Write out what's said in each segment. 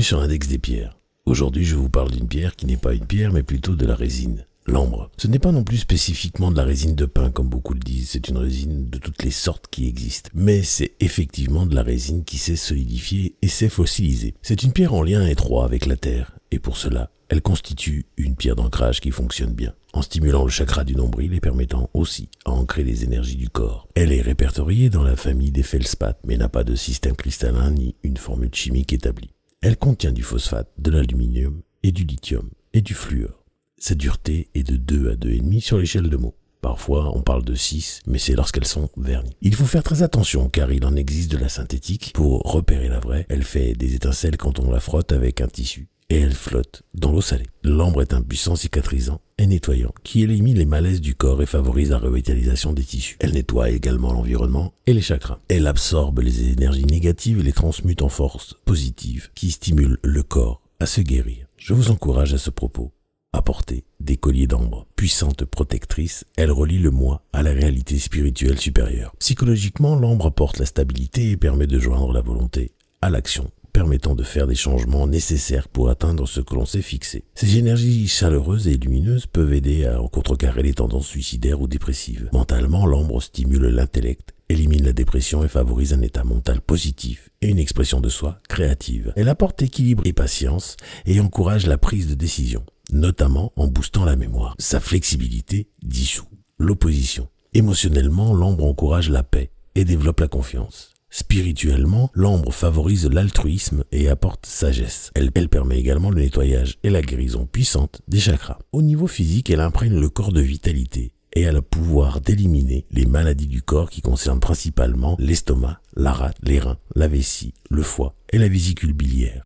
sur Index des pierres. Aujourd'hui, je vous parle d'une pierre qui n'est pas une pierre, mais plutôt de la résine, l'ambre. Ce n'est pas non plus spécifiquement de la résine de pin, comme beaucoup le disent, c'est une résine de toutes les sortes qui existent. Mais c'est effectivement de la résine qui s'est solidifiée et s'est fossilisée. C'est une pierre en lien étroit avec la terre, et pour cela, elle constitue une pierre d'ancrage qui fonctionne bien, en stimulant le chakra du nombril et permettant aussi à ancrer les énergies du corps. Elle est répertoriée dans la famille des feldspaths, mais n'a pas de système cristallin ni une formule chimique établie. Elle contient du phosphate, de l'aluminium et du lithium et du fluor. Sa dureté est de 2 à 2,5 sur l'échelle de Mohs. Parfois, on parle de 6, mais c'est lorsqu'elles sont vernies. Il faut faire très attention car il en existe de la synthétique. Pour repérer la vraie, elle fait des étincelles quand on la frotte avec un tissu. Et elle flotte dans l'eau salée. L'ambre est un puissant cicatrisant et nettoyant qui élimine les malaises du corps et favorise la revitalisation des tissus. Elle nettoie également l'environnement et les chakras. Elle absorbe les énergies négatives et les transmute en forces positives qui stimulent le corps à se guérir. Je vous encourage à ce propos à porter des colliers d'ambre. Puissante protectrice, elle relie le moi à la réalité spirituelle supérieure. Psychologiquement, l'ambre apporte la stabilité et permet de joindre la volonté à l'action, permettant de faire des changements nécessaires pour atteindre ce que l'on s'est fixé. Ces énergies chaleureuses et lumineuses peuvent aider à contrecarrer les tendances suicidaires ou dépressives. Mentalement, l'ambre stimule l'intellect, élimine la dépression et favorise un état mental positif et une expression de soi créative. Elle apporte équilibre et patience et encourage la prise de décision, notamment en boostant la mémoire. Sa flexibilité dissout l'opposition. Émotionnellement, l'ambre encourage la paix et développe la confiance. Spirituellement, l'ambre favorise l'altruisme et apporte sagesse. Elle permet également le nettoyage et la guérison puissante des chakras. Au niveau physique, elle imprègne le corps de vitalité et a le pouvoir d'éliminer les maladies du corps qui concernent principalement l'estomac, la rate, les reins, la vessie, le foie et la vésicule biliaire.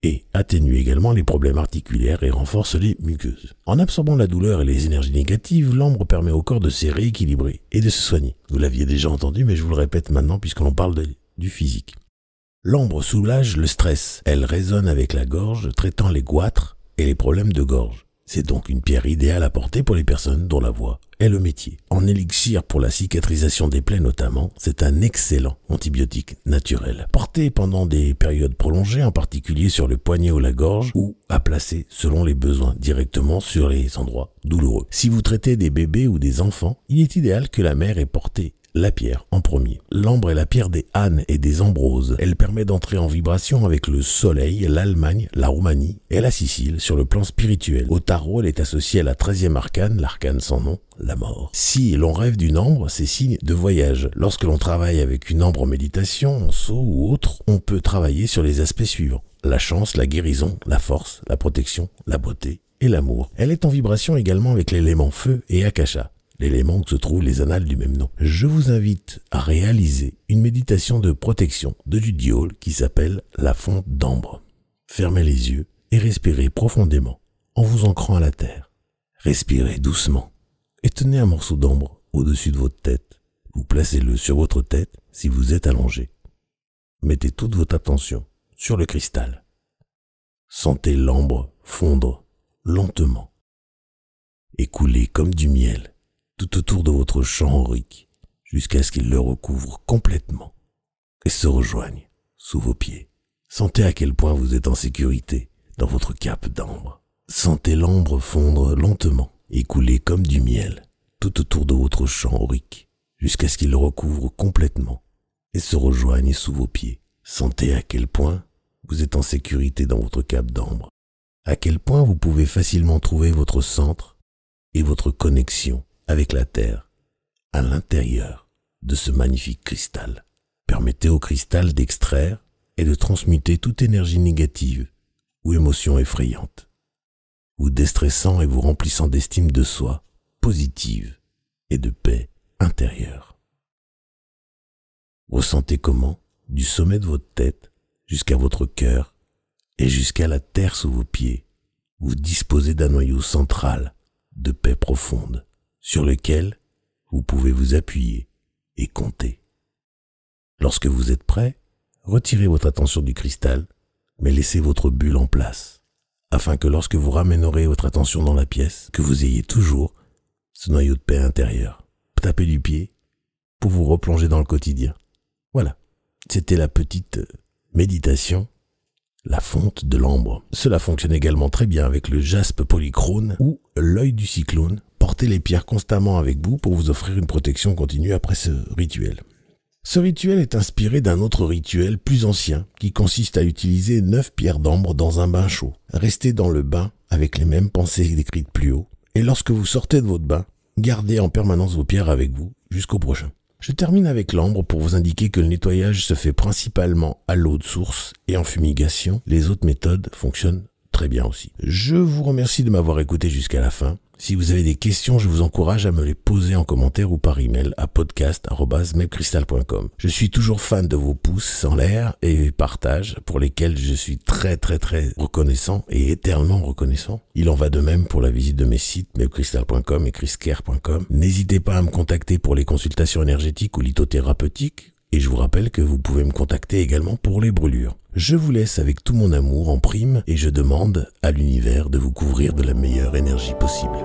Et atténue également les problèmes articulaires et renforce les muqueuses. En absorbant la douleur et les énergies négatives, l'ambre permet au corps de se rééquilibrer et de se soigner. Vous l'aviez déjà entendu, mais je vous le répète maintenant puisque l'on parle du physique. L'ambre soulage le stress. Elle résonne avec la gorge, traitant les goitres et les problèmes de gorge. C'est donc une pierre idéale à porter pour les personnes dont la voix est le métier. En élixir pour la cicatrisation des plaies notamment, c'est un excellent antibiotique naturel. Porté pendant des périodes prolongées, en particulier sur le poignet ou la gorge, ou à placer selon les besoins directement sur les endroits douloureux. Si vous traitez des bébés ou des enfants, il est idéal que la mère ait porté la pierre en premier. L'ambre est la pierre des ânes et des ambroses. Elle permet d'entrer en vibration avec le soleil, l'Allemagne, la Roumanie et la Sicile sur le plan spirituel. Au tarot, elle est associée à la 13e arcane, l'arcane sans nom, la mort. Si l'on rêve d'une ambre, c'est signe de voyage. Lorsque l'on travaille avec une ambre en méditation, en saut ou autre, on peut travailler sur les aspects suivants: la chance, la guérison, la force, la protection, la beauté et l'amour. Elle est en vibration également avec l'élément feu et Akasha, l'élément où se trouvent les annales du même nom. Je vous invite à réaliser une méditation de protection de Judy Hall qui s'appelle la fonte d'ambre. Fermez les yeux et respirez profondément en vous ancrant à la terre. Respirez doucement et tenez un morceau d'ambre au-dessus de votre tête. Vous placez-le sur votre tête si vous êtes allongé. Mettez toute votre attention sur le cristal. Sentez l'ambre fondre lentement et couler comme du miel tout autour de votre champ aurique, jusqu'à ce qu'il le recouvre complètement et se rejoigne sous vos pieds. Sentez à quel point vous êtes en sécurité dans votre cape d'ambre. Sentez l'ambre fondre lentement et couler comme du miel tout autour de votre champ aurique, jusqu'à ce qu'il le recouvre complètement et se rejoigne sous vos pieds. Sentez à quel point vous êtes en sécurité dans votre cape d'ambre, à quel point vous pouvez facilement trouver votre centre et votre connexion avec la terre, à l'intérieur de ce magnifique cristal. Permettez au cristal d'extraire et de transmuter toute énergie négative ou émotion effrayante, vous déstressant et vous remplissant d'estime de soi positive et de paix intérieure. Ressentez comment, du sommet de votre tête jusqu'à votre cœur et jusqu'à la terre sous vos pieds, vous disposez d'un noyau central de paix profonde, sur lequel vous pouvez vous appuyer et compter. Lorsque vous êtes prêt, retirez votre attention du cristal, mais laissez votre bulle en place, afin que lorsque vous ramènerez votre attention dans la pièce, que vous ayez toujours ce noyau de paix intérieur. Tapez du pied pour vous replonger dans le quotidien. Voilà, c'était la petite méditation. la fonte de l'ambre. Cela fonctionne également très bien avec le jaspe polychrome ou l'œil du cyclone. Portez les pierres constamment avec vous pour vous offrir une protection continue après ce rituel. Ce rituel est inspiré d'un autre rituel plus ancien qui consiste à utiliser 9 pierres d'ambre dans un bain chaud. Restez dans le bain avec les mêmes pensées décrites plus haut et lorsque vous sortez de votre bain, gardez en permanence vos pierres avec vous jusqu'au prochain. Je termine avec l'ambre pour vous indiquer que le nettoyage se fait principalement à l'eau de source et en fumigation. Les autres méthodes fonctionnent très bien aussi. Je vous remercie de m'avoir écouté jusqu'à la fin. Si vous avez des questions, je vous encourage à me les poser en commentaire ou par email à podcast@mepcrystal.com. Je suis toujours fan de vos pouces en l'air et partages pour lesquels je suis très reconnaissant et éternellement reconnaissant. Il en va de même pour la visite de mes sites mepcrystal.com et chriscare.com. N'hésitez pas à me contacter pour les consultations énergétiques ou lithothérapeutiques. Et je vous rappelle que vous pouvez me contacter également pour les brûlures. Je vous laisse avec tout mon amour en prime et je demande à l'univers de vous couvrir de la meilleure énergie possible.